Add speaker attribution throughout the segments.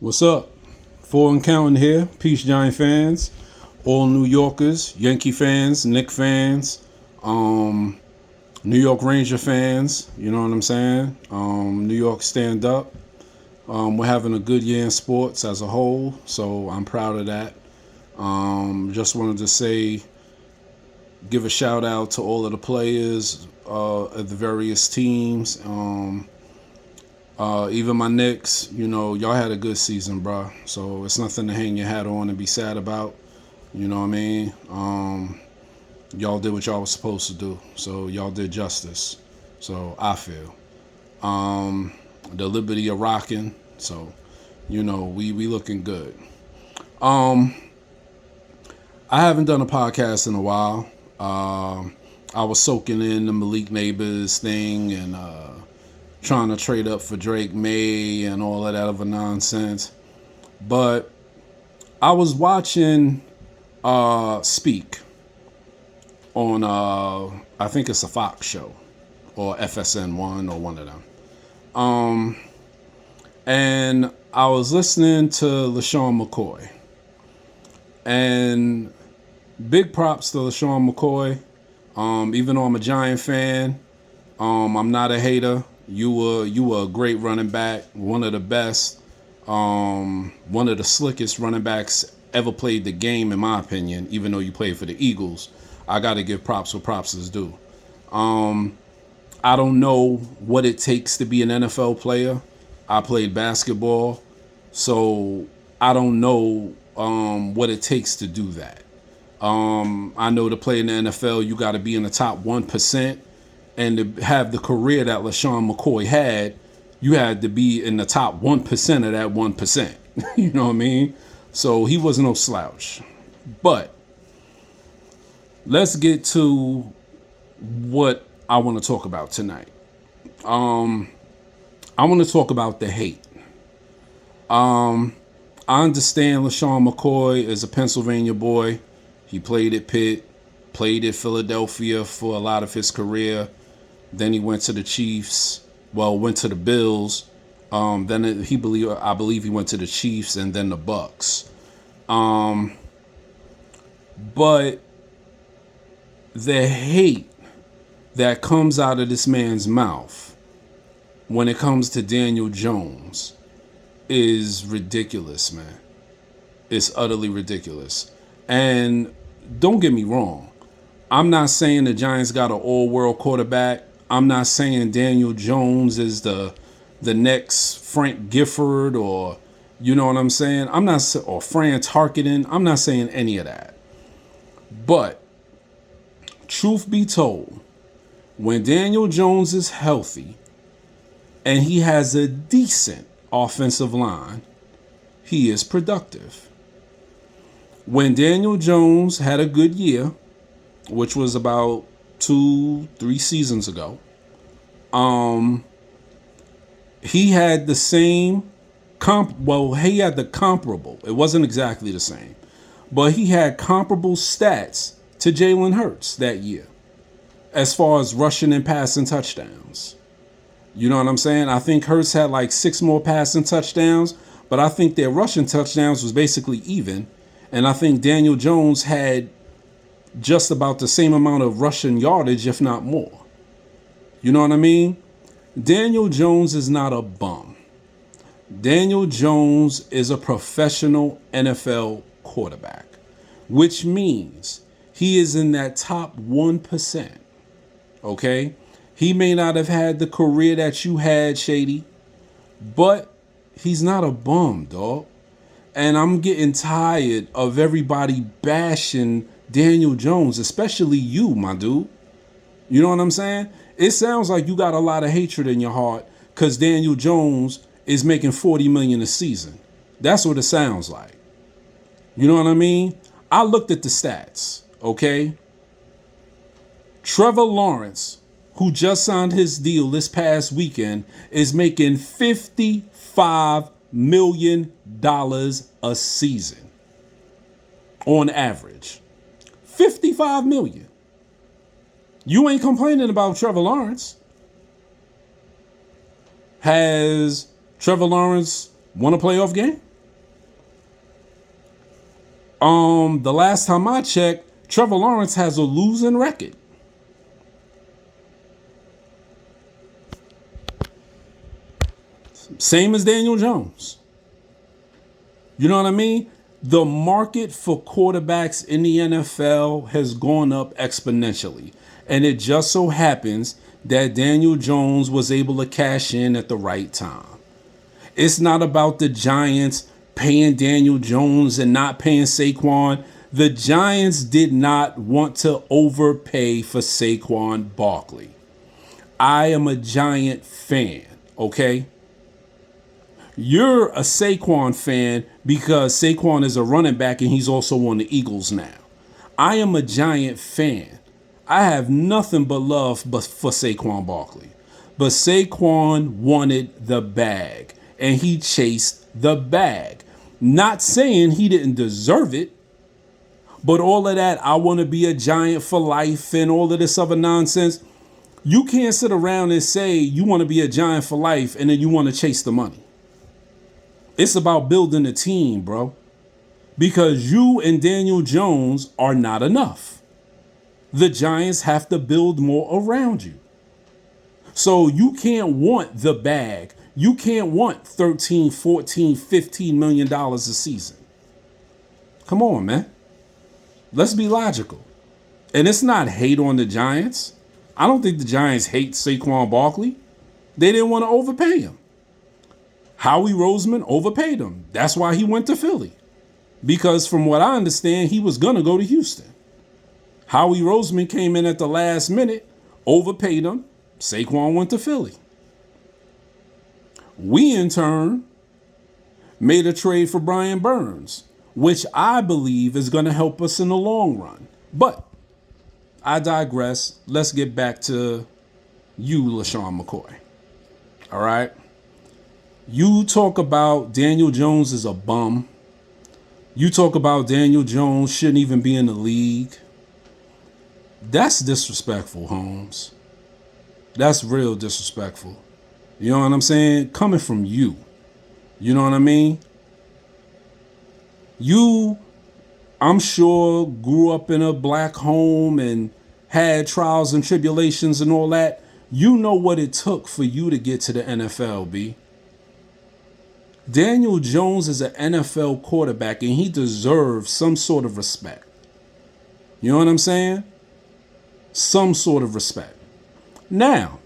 Speaker 1: What's up? Four and counting here. Peace, Giant fans, all New Yorkers, Yankee fans, Knicks fans, New York Ranger fans. You know what I'm saying? New York stand up. We're having a good year in sports as a whole, so I'm proud of that. Just wanted to say, give a shout out to all of the players at the various teams. Even my Knicks, y'all had a good season, bro. So it's nothing to hang your hat on and be sad about. You know what I mean? Y'all did what y'all was supposed to do. So y'all did justice. So I feel. The Liberty are rocking. So, we looking good. I haven't done a podcast in a while. I was soaking in the Malik Neighbors thing and trying to trade up for Drake May and all of that other nonsense. But I was watching Speak on, I think it's a Fox show or FSN1 or one of them. And I was listening to Mccoy. And big props to Mccoy. Even though I'm a Giant fan, I'm not a hater. You were a great running back, one of the best, one of the slickest running backs ever played the game, in my opinion. Even though you played for the Eagles, I got to give props where props is due. I don't know what it takes to be an NFL player. I played basketball, so I don't know what it takes to do that. I know to play in the NFL, you got to be in the top 1%. And to have the career that McCoy had, you had to be in the top 1% of that 1%. You know what I mean? So he was no slouch. But let's get to what I want to talk about tonight. I want to talk about the hate. I understand McCoy is a Pennsylvania boy. He played at Pitt, played at Philadelphia for a lot of his career. Then he went to the Chiefs. Well, went to the Bills. Then I believe he went to the Chiefs and then the Bucks. But the hate that comes out of this man's mouth when it comes to Daniel Jones is ridiculous, man. It's utterly ridiculous. And don't get me wrong. I'm not saying the Giants got an all-world quarterback. I'm not saying Daniel Jones is the next Frank Gifford or, you know what I'm saying? Or Fran Tarkenton. I'm not saying any of that. But truth be told, when Daniel Jones is healthy and he has a decent offensive line, he is productive. When Daniel Jones had a good year, which was about 2-3 seasons ago, he had the same he had the comparable. It wasn't exactly the same, but he had comparable stats to Jalen Hurts that year as far as rushing and passing touchdowns. You know what I'm saying? I think Hurts had like 6 more passing touchdowns, but I think their rushing touchdowns was basically even. And I think Daniel Jones had just about the same amount of rushing yardage, if not more. You know what I mean? Daniel Jones is not a bum. Daniel Jones is a professional NFL quarterback, which means he is in that top 1%. Okay? He may not have had the career that you had, Shady, but he's not a bum, dog. And I'm getting tired of everybody bashing Daniel Jones, especially you, my dude. You know what I'm saying? It sounds like you got a lot of hatred in your heart because Daniel Jones is making $40 million a season. That's what it sounds like. You know what I mean? I looked at the stats, okay? Trevor Lawrence, who just signed his deal this past weekend, is making $55 million a season on average. $55 million. You ain't complaining about Trevor Lawrence. Has Trevor Lawrence won a playoff game? The last time I checked, Trevor Lawrence has a losing record. Same as Daniel Jones. You know what I mean? The market for quarterbacks in the NFL has gone up exponentially. And it just so happens that Daniel Jones was able to cash in at the right time. It's not about the Giants paying Daniel Jones and not paying Saquon. The Giants did not want to overpay for Saquon Barkley. I am a Giant fan, okay? You're a Saquon fan because Saquon is a running back and he's also on the Eagles now. I am a Giant fan. I have nothing but love for Saquon Barkley. But Saquon wanted the bag and he chased the bag. Not saying he didn't deserve it, but all of that, I want to be a Giant for life and all of this other nonsense. You can't sit around and say you want to be a Giant for life and then you want to chase the money. It's about building a team, bro. Because you and Daniel Jones are not enough. The Giants have to build more around you. So you can't want the bag. You can't want $13, $14, $15 million a season. Come on, man. Let's be logical. And it's not hate on the Giants. I don't think the Giants hate Saquon Barkley. They didn't want to overpay him. Howie Roseman overpaid him. That's why he went to Philly. Because from what I understand, he was going to go to Houston. Howie Roseman came in at the last minute, overpaid him. Saquon went to Philly. We, in turn, made a trade for Brian Burns, which I believe is going to help us in the long run. But I digress. Let's get back to you, LaShawn McCoy. All right? You talk about Daniel Jones is a bum. You talk about Daniel Jones shouldn't even be in the league. That's disrespectful, Holmes. That's real disrespectful. You know what I'm saying? Coming from you. You know what I mean? You, I'm sure, grew up in a black home and had trials and tribulations and all that. You know what it took for you to get to the NFL, B. Daniel Jones is an NFL quarterback and he deserves some sort of respect. You know what I'm saying? Some sort of respect. Now,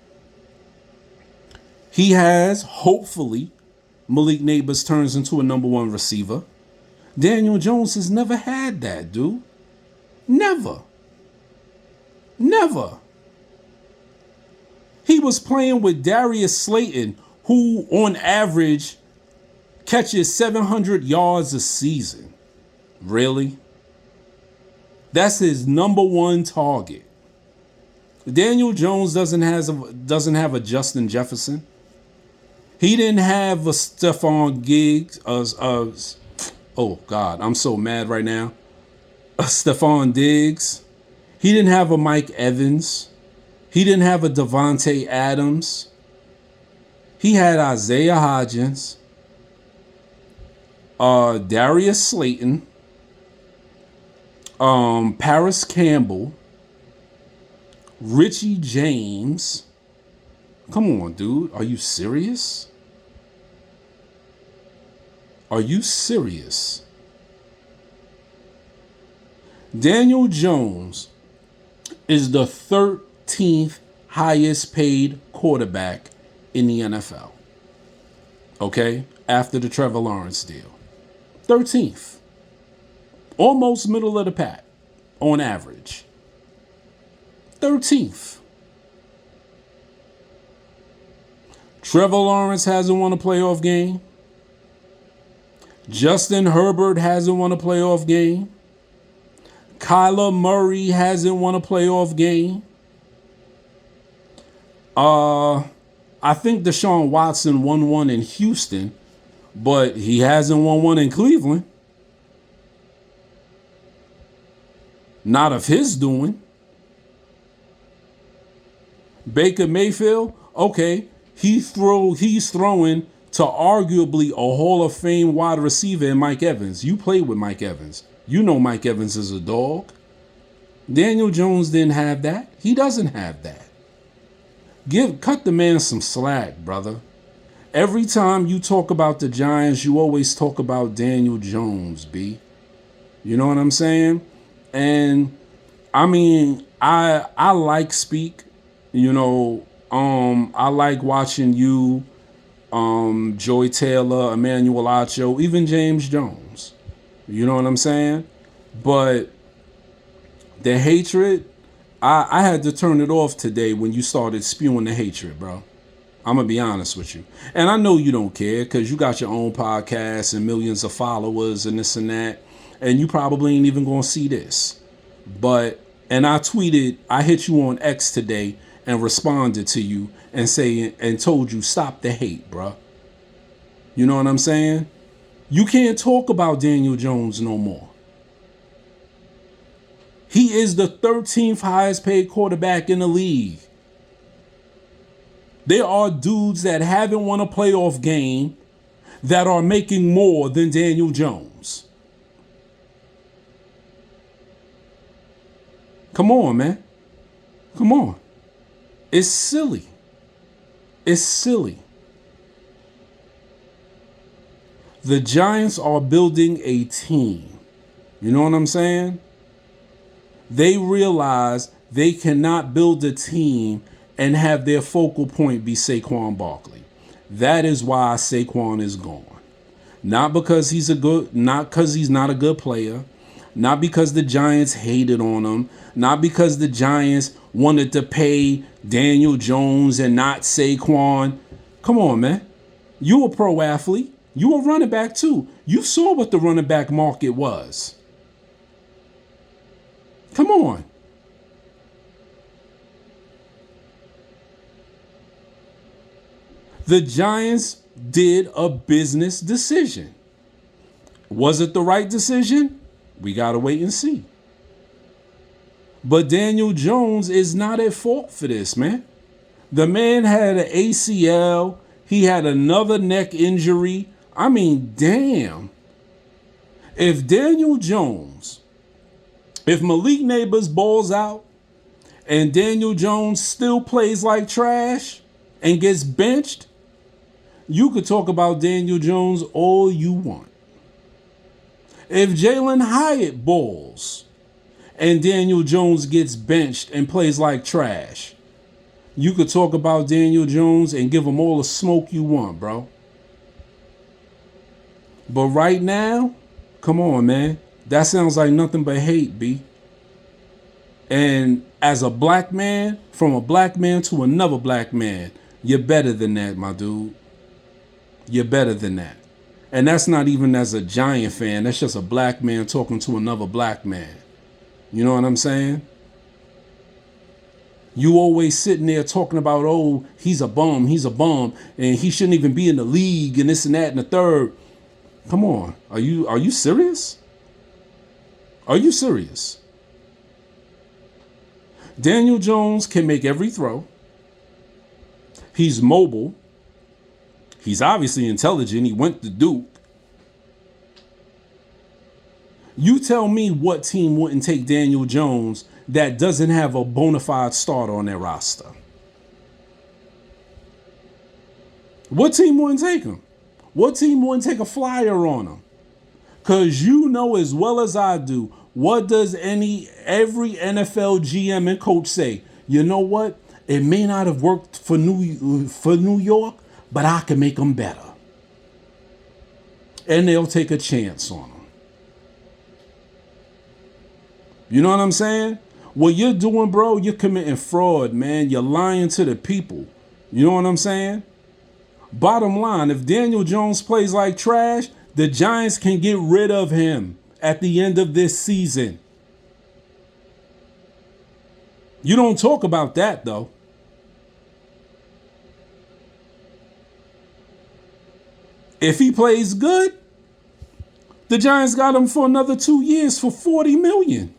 Speaker 1: he has, hopefully, Malik Neighbors turns into a number one receiver. Daniel Jones has never had that, dude. Never. Never. He was playing with Darius Slayton, who on average catches 700 yards a season. Really? That's his number one target. Daniel Jones doesn't have a Justin Jefferson. He didn't have a Stephon Diggs. Oh God, I'm so mad right now. A Stephon Diggs. He didn't have a Mike Evans. He didn't have a Devontae Adams. He had Isaiah Hodgins, Darius Slayton, Paris Campbell, Richie James. Come on, dude. Are you serious? Are you serious? Daniel Jones is the 13th highest paid quarterback in the NFL. Okay? After the Trevor Lawrence deal. 13th. Almost middle of the pack on average. 13th. Trevor Lawrence hasn't won a playoff game. Justin Herbert hasn't won a playoff game. Kyler Murray hasn't won a playoff game. I think Deshaun Watson won one in Houston, but he hasn't won one in Cleveland. Not of his doing. Baker Mayfield, okay, he's throwing to arguably a Hall of Fame wide receiver in Mike Evans. You played with Mike Evans. You know Mike Evans is a dog. Daniel Jones didn't have that. He doesn't have that. Cut the man some slack, brother. Every time you talk about the Giants, you always talk about Daniel Jones, B. You know what I'm saying? And I mean, I like Speak. You know, I like watching you, Joy Taylor, Emmanuel Acho, even James Jones. You know what I'm saying? But the hatred, I had to turn it off today when you started spewing the hatred, bro. I'm going to be honest with you. And I know you don't care because you got your own podcast and millions of followers and this and that. And you probably ain't even going to see this. But, and I hit you on X today and responded to you and told you, stop the hate, bro. You know what I'm saying? You can't talk about Daniel Jones no more. He is the 13th highest paid quarterback in the league. There are dudes that haven't won a playoff game that are making more than Daniel Jones. Come on, man. Come on. It's silly. It's silly. The Giants are building a team. You know what I'm saying? They realize they cannot build a team and have their focal point be Saquon Barkley. That is why Saquon is gone. Not because he's not a good player, not because the Giants hated on him, not because the Giants wanted to pay Daniel Jones and not Saquon. Come on, man. You a pro athlete. You a running back too. You saw what the running back market was. Come on. The Giants did a business decision. Was it the right decision? We got to wait and see. But Daniel Jones is not at fault for this, man. The man had an ACL. He had another neck injury. I mean, damn. If Malik Neighbors balls out and Daniel Jones still plays like trash and gets benched, you could talk about Daniel Jones all you want. If Jalen Hyatt balls and Daniel Jones gets benched and plays like trash, you could talk about Daniel Jones and give him all the smoke you want, bro. But right now, come on, man. That sounds like nothing but hate, B. And as a black man, from a black man to another black man, you're better than that, my dude. You're better than that. And that's not even as a Giant fan. That's just a black man talking to another black man. You know what I'm saying? You always sitting there talking about, oh, he's a bum, and he shouldn't even be in the league, and this and that and the third. Come on. Are you serious? Are you serious? Daniel Jones can make every throw. He's mobile. He's obviously intelligent. He went to Duke. You tell me what team wouldn't take Daniel Jones that doesn't have a bona fide starter on their roster? What team wouldn't take him? What team wouldn't take a flyer on him? Because you know as well as I do, what does every NFL GM and coach say? You know what? It may not have worked for New York, but I can make them better. And they'll take a chance on them. You know what I'm saying? What you're doing, bro, you're committing fraud, man. You're lying to the people. You know what I'm saying? Bottom line, if Daniel Jones plays like trash, the Giants can get rid of him at the end of this season. You don't talk about that, though. If he plays good, the Giants got him for another 2 years for $40 million.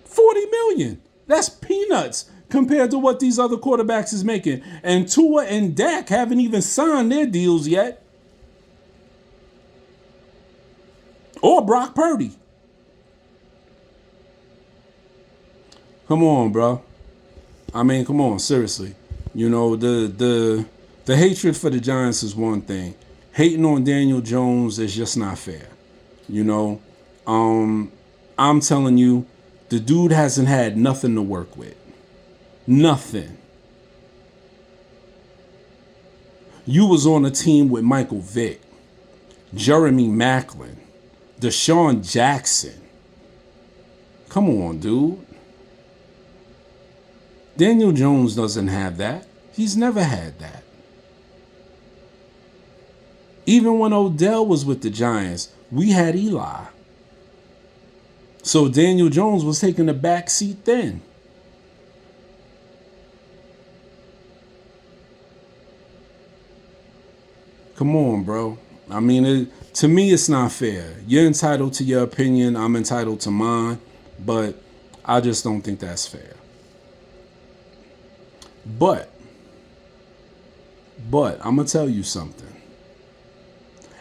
Speaker 1: $40 million. That's peanuts compared to what these other quarterbacks is making. And Tua and Dak haven't even signed their deals yet. or Brock Purdy. Come on, bro. I mean, come on, seriously. You know, the hatred for the Giants is one thing. Hating on Daniel Jones is just not fair. You know, I'm telling you, the dude hasn't had nothing to work with. Nothing. You was on a team with Michael Vick, Jeremy Maclin, Deshaun Jackson. Come on, dude. Daniel Jones doesn't have that. He's never had that. Even when Odell was with the Giants, we had Eli. So Daniel Jones was taking the back seat then. Come on, bro. I mean, to me, it's not fair. You're entitled to your opinion. I'm entitled to mine. But I just don't think that's fair. But I'm going to tell you something.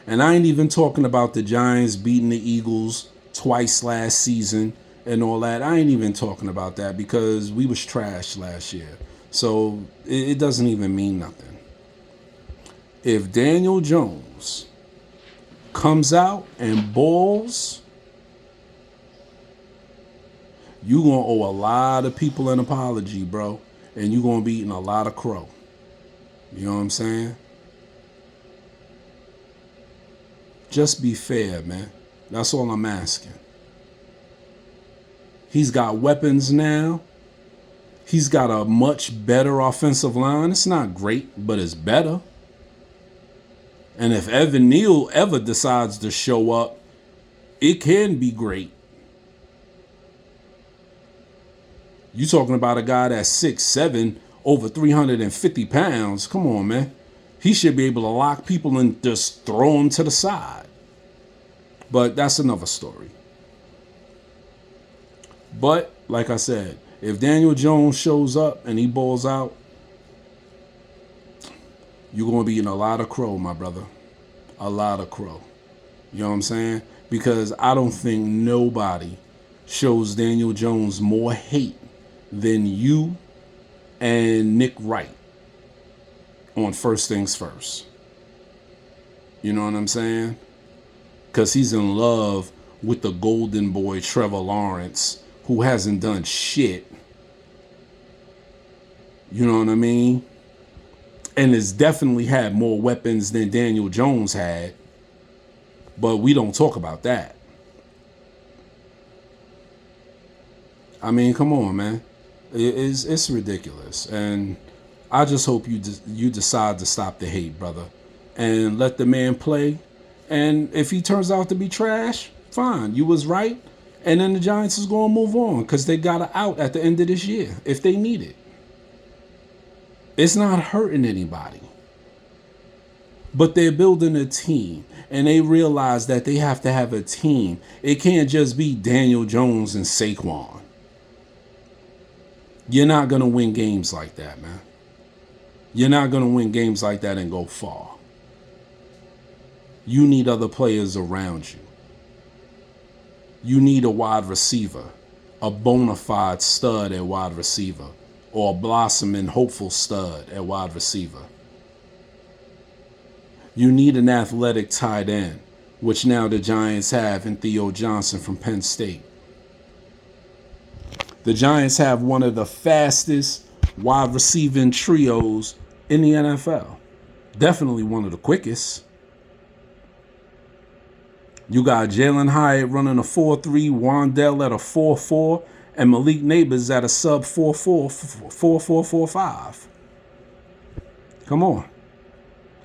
Speaker 1: And I ain't even talking about the Giants beating the Eagles twice last season and all that. I ain't even talking about that because we was trash last year. So it doesn't even mean nothing. If Daniel Jones comes out and balls, you gonna owe a lot of people an apology, bro. And you gonna be eating a lot of crow. You know what I'm saying? Just be fair, man. That's all I'm asking. He's got weapons now. He's got a much better offensive line. It's not great, but it's better. And if Evan Neal ever decides to show up, it can be great. You talking about a guy that's 6'7", over 350 pounds. Come on, man. He should be able to lock people and just throw them to the side. But that's another story. But, like I said, if Daniel Jones shows up and he balls out, you're going to be in a lot of crow, my brother. A lot of crow. You know what I'm saying? Because I don't think nobody shows Daniel Jones more hate than you and Nick Wright on First Things First. You know what I'm saying? Because he's in love with the golden boy Trevor Lawrence, who hasn't done shit. You know what I mean? And has definitely had more weapons than Daniel Jones had. But we don't talk about that. I mean, come on, man. It's ridiculous. And I just hope you decide to stop the hate, brother. And let the man play. And if he turns out to be trash, fine. You was right. And then the Giants is going to move on because they got an out at the end of this year if they need it. It's not hurting anybody. But they're building a team. And they realize that they have to have a team. It can't just be Daniel Jones and Saquon. You're not going to win games like that, man. You're not going to win games like that and go far. You need other players around you. You need a wide receiver, a bona fide stud at wide receiver, or a blossoming hopeful stud at wide receiver. You need an athletic tight end, which now the Giants have in Theo Johnson from Penn State. The Giants have one of the fastest wide receiving trios in the NFL. Definitely one of the quickest. You got Jalen Hyatt running a 4.3, Wandell at a 4.4, and Malik Neighbors at a sub 4.4, 4.445. Come on.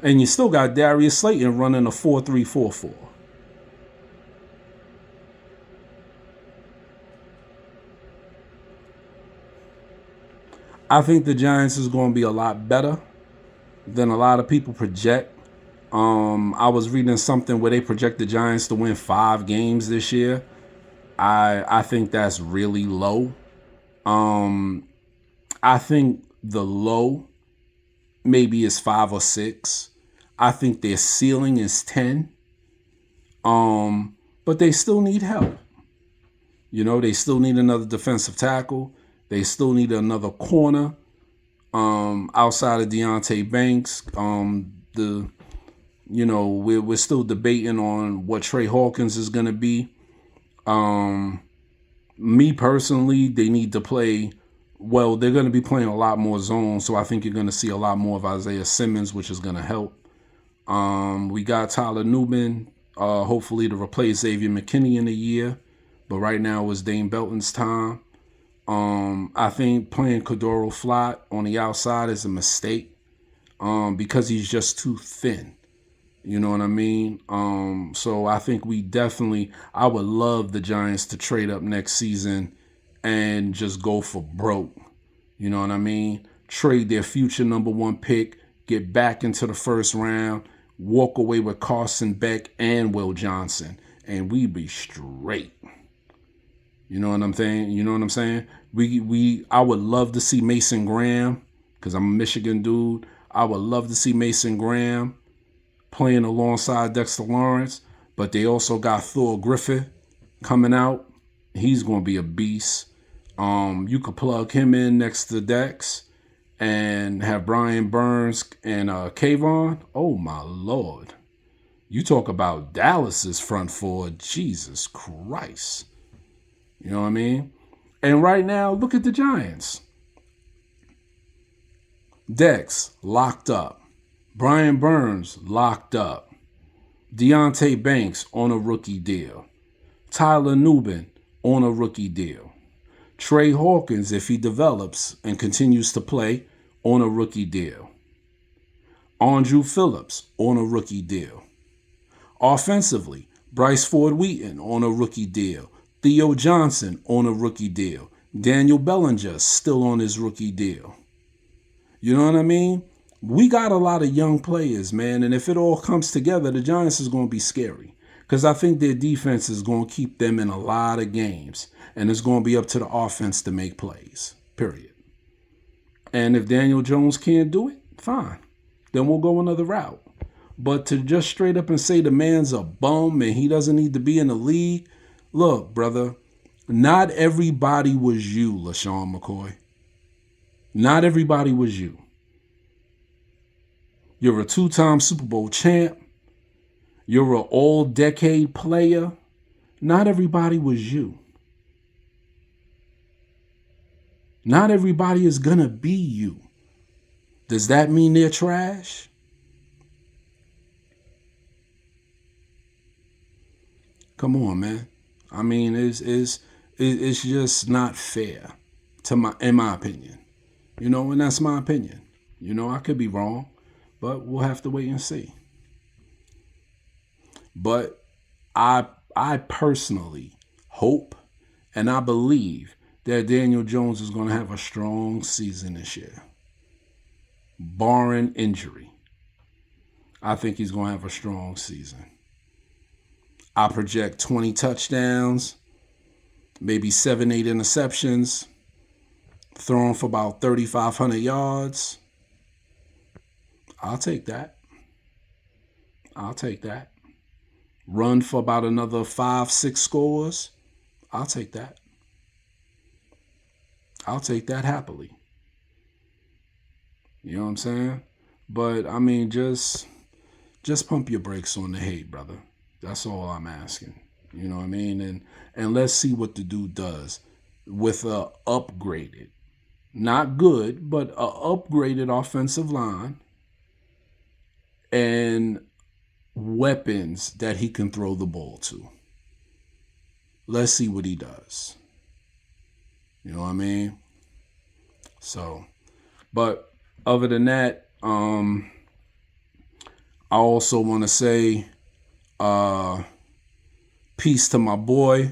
Speaker 1: And you still got Darius Slayton running a 4.3, 4.4. I think the Giants is going to be a lot better than a lot of people project. I was reading something where they project the Giants to win 5 games this year. I think that's really low. I think the low maybe is 5 or 6. I think their ceiling is 10. but they still need help. They still need another defensive tackle. They still need another corner outside of Deontay Banks. We're still debating on what Trey Hawkins is going to be. Me personally, they need to play. Well, they're going to be playing a lot more zone, so I think you're going to see a lot more of Isaiah Simmons, which is going to help. We got Tyler Newman, hopefully to replace Xavier McKinney in a year. But right now it's Dane Belton's time. I think playing Kadoro Flat on the outside is a mistake because he's just too thin. You know what I mean? So I think I would love the Giants to trade up next season and just go for broke. You know what I mean? Trade their future number 1 pick, get back into the first round, walk away with Carson Beck and Will Johnson, and we be straight. You know what I'm saying? I would love to see Mason Graham, because I'm a Michigan dude. I would love to see Mason Graham playing alongside Dexter Lawrence, but they also got Thor Griffith coming out. He's going to be a beast. You could plug him in next to Dex and have Brian Burns and Kayvon. Oh, my Lord. You talk about Dallas's front four. Jesus Christ. You know what I mean? And right now, look at the Giants. Dex, locked up. Brian Burns, locked up. Deontay Banks on a rookie deal. Tyler Newman on a rookie deal. Trey Hawkins, if he develops and continues to play, on a rookie deal. Andrew Phillips on a rookie deal. Offensively, Bryce Ford-Wheaton on a rookie deal. Theo Johnson on a rookie deal. Daniel Bellinger still on his rookie deal. You know what I mean? We got a lot of young players, man, and if it all comes together, the Giants is going to be scary because I think their defense is going to keep them in a lot of games, and it's going to be up to the offense to make plays, period. And if Daniel Jones can't do it, fine. Then we'll go another route. But to just straight up and say the man's a bum and he doesn't need to be in the league, look, brother, not everybody was you, LaShawn McCoy. Not everybody was you. You're a 2-time Super Bowl champ. You're an all-decade player. Not everybody was you. Not everybody is going to be you. Does that mean they're trash? Come on, man. I mean, it's just not fair in my opinion. And that's my opinion. I could be wrong, but we'll have to wait and see. But I personally hope and I believe that Daniel Jones is going to have a strong season this year, barring injury. I think he's going to have a strong season. I project 20 touchdowns, maybe 7-8 interceptions, throwing for about 3,500 yards. I'll take that. Run for about another 5-6 scores. I'll take that. I'll take that happily. You know what I'm saying? But, I mean, just pump your brakes on the hate, brother. That's all I'm asking. You know what I mean? And let's see what the dude does with a upgraded, not good, but a upgraded offensive line and weapons that he can throw the ball to. Let's see what he does. You know what I mean? So, but other than that, I also want to say peace to my boy.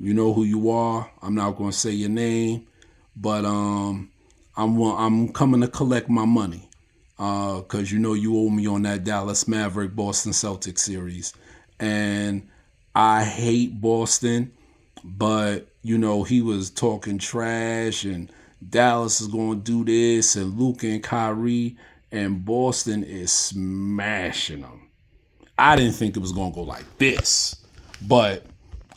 Speaker 1: You know who you are. I'm not going to say your name, but I'm coming to collect my money because you owe me on that Dallas Maverick Boston Celtics series, and I hate Boston, but he was talking trash and Dallas is going to do this and Luka and Kyrie, and Boston is smashing them. I didn't think it was going to go like this, But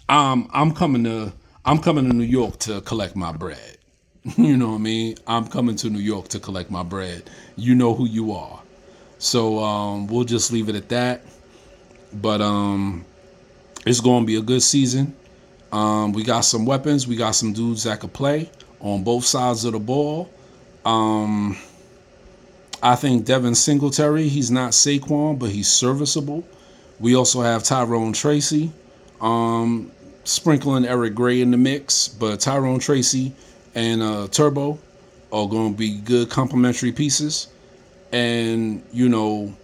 Speaker 1: I'm coming to New York to collect my bread. You know what I mean? I'm coming to New York to collect my bread. You know who you are. So we'll just leave it at that. But it's going to be a good season. We got some weapons. We got some dudes that could play on both sides of the ball. I think Devin Singletary, he's not Saquon, but he's serviceable. We also have Tyrone Tracy, sprinkling Eric Gray in the mix, but Tyrone Tracy and Turbo are going to be good complementary pieces. And, Malik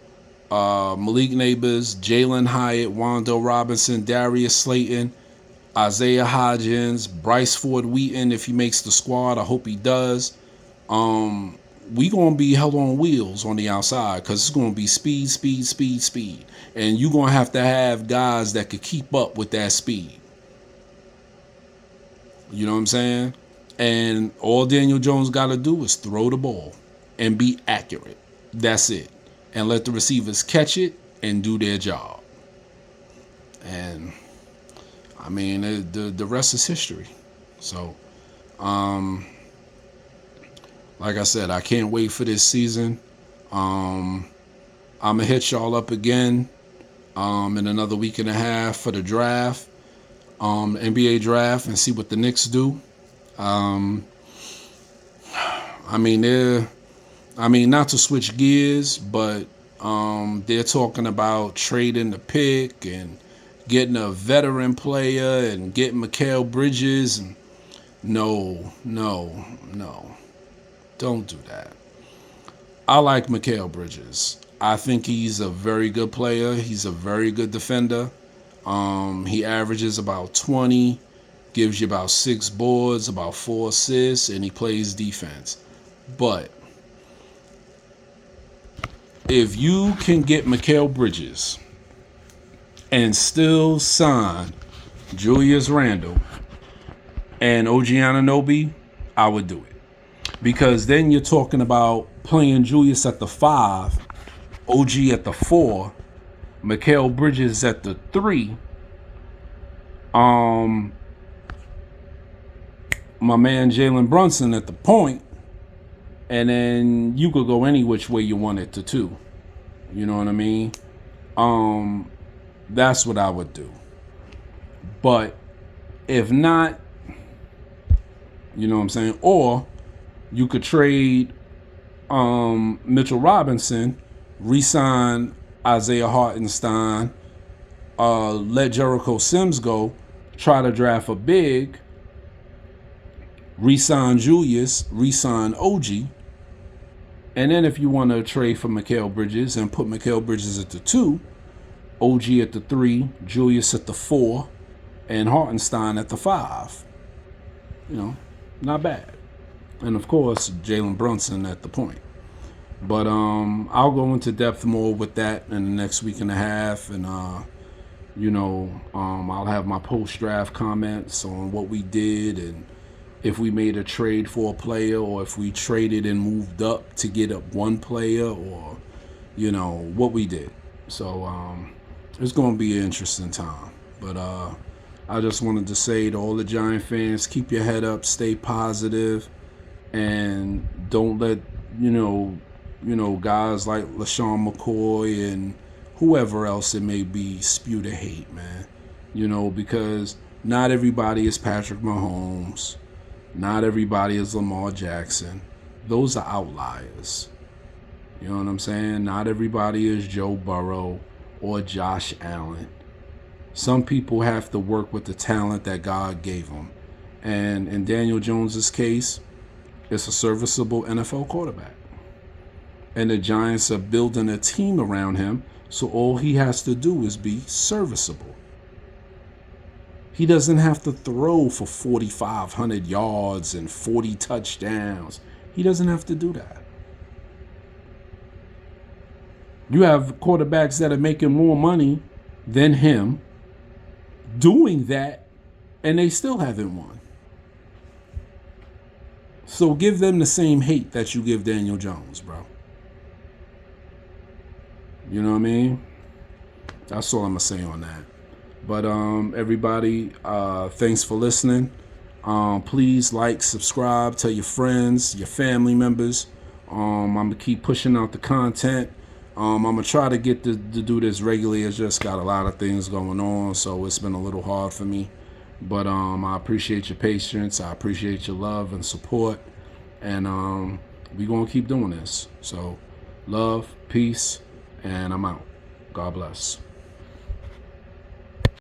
Speaker 1: Neighbors, Jalen Hyatt, Wando Robinson, Darius Slayton, Isaiah Hodgins, Bryce Ford Wheaton, if he makes the squad, I hope he does. We gonna be held on wheels on the outside because it's gonna be speed, speed, speed, speed, and you gonna have to have guys that could keep up with that speed. You know what I'm saying? And all Daniel Jones got to do is throw the ball and be accurate. That's it, and let the receivers catch it and do their job. And I mean, the rest is history. So, like I said, I can't wait for this season. I'm gonna hit y'all up again in another week and a half for the draft, NBA draft, and see what the Knicks do. Not to switch gears, but they're talking about trading the pick and getting a veteran player and getting Mickael Bridges. And no. Don't do that. I like Mickael Bridges. I think he's a very good player. He's a very good defender. He averages about 20, gives you about 6 boards, about 4 assists, and he plays defense. But if you can get Mickael Bridges and still sign Julius Randle and OG Anunoby, I would do it. Because then you're talking about playing Julius at the 5, OG at the 4, Mickael Bridges at the 3, my man Jalen Brunson at the point, and then you could go any which way you want it to 2. You know what I mean? That's what I would do. But if not, you know what I'm saying? Or you could trade Mitchell Robinson, re-sign Isaiah Hartenstein, let Jericho Sims go, try to draft a big, re-sign Julius, re-sign OG, and then if you want to trade for Mickael Bridges and put Mickael Bridges at the 2, OG at the 3, Julius at the 4, and Hartenstein at the 5. Not bad. And of course, Jalen Brunson at the point. But I'll go into depth more with that in the next week and a half. And, I'll have my post-draft comments on what we did and if we made a trade for a player or if we traded and moved up to get up one player or, what we did. So it's going to be an interesting time. But I just wanted to say to all the Giant fans, keep your head up, stay positive. And don't let, guys like LaShawn McCoy and whoever else it may be spew the hate, man. Because not everybody is Patrick Mahomes. Not everybody is Lamar Jackson. Those are outliers. You know what I'm saying? Not everybody is Joe Burrow or Josh Allen. Some people have to work with the talent that God gave them. And in Daniel Jones's case, it's a serviceable NFL quarterback. And the Giants are building a team around him, so all he has to do is be serviceable. He doesn't have to throw for 4,500 yards and 40 touchdowns. He doesn't have to do that. You have quarterbacks that are making more money than him doing that, and they still haven't won. So give them the same hate that you give Daniel Jones, bro. You know what I mean? That's all I'm going to say on that. But everybody, thanks for listening. Please like, subscribe, tell your friends, your family members. I'm gonna keep pushing out the content. I'm gonna try to get to do this regularly. It's just got a lot of things going on, so it's been a little hard for me. But I appreciate your patience. I appreciate your love and support, and we gonna keep doing this. So, love, peace, and I'm out. God bless.